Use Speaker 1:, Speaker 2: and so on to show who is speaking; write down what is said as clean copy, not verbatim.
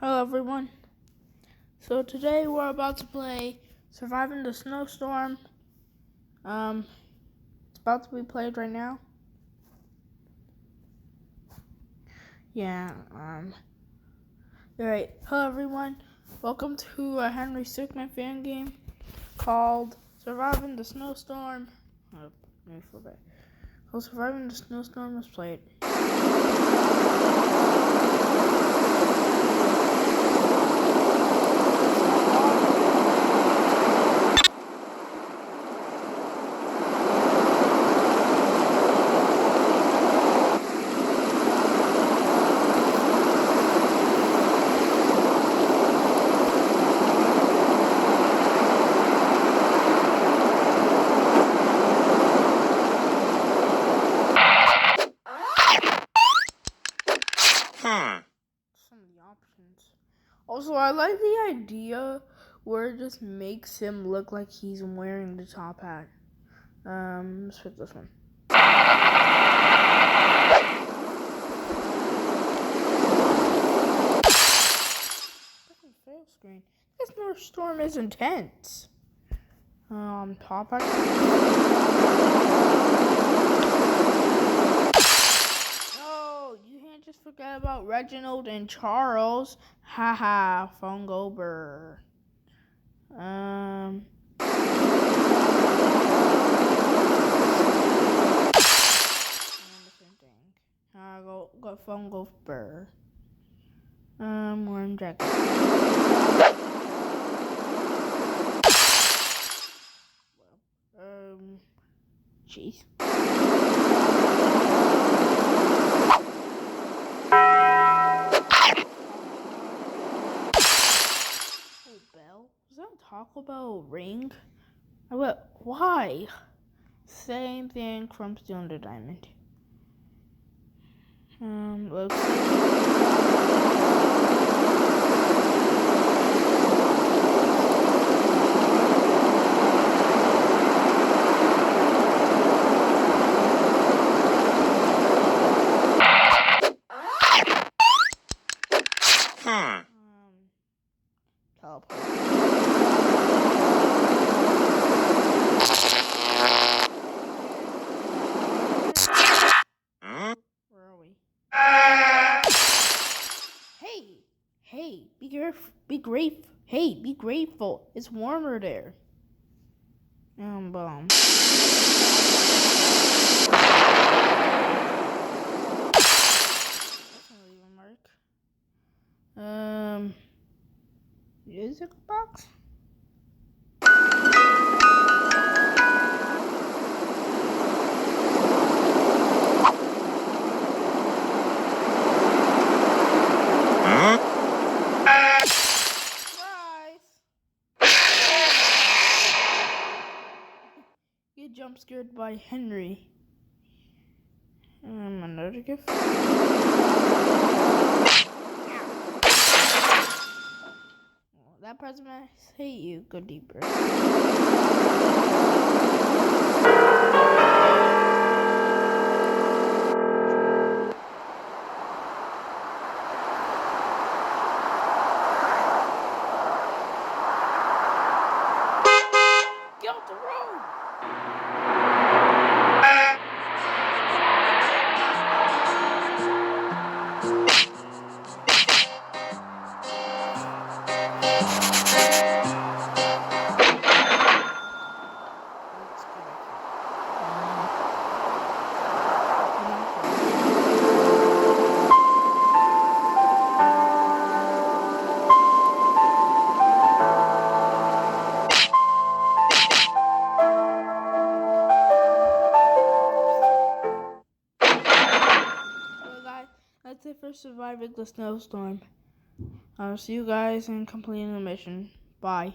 Speaker 1: Hello everyone. So today we're about to play Surviving the Snowstorm. It's about to be played right now. Alright. Hello everyone. Welcome to a Henry Stickmin fan game called Surviving the Snowstorm. Let me flip it. Called Surviving the Snowstorm. Let's play it. Some of the options. Also, I like the idea where it just makes him look like he's wearing the top hat. Let's pick this one. Fail screen. This snowstorm is intense. Top hat. Just forget about Reginald and Charles. Haha, Fungober. Same thing. Go Fungober. Worm Jacket. Jeez. Is that Taco Bell ring? Why? Same thing from Stealing the Diamond. Let's teleport. Where are we? Hey, be grateful. It's warmer there. Bomb. That's gonna leave a mark. Music box? Get jump scared by Henry. Another gift. Well, that person I hate you. Go deeper. Get off the road. That's it for surviving the snowstorm. I'll see you guys in completing the mission. Bye.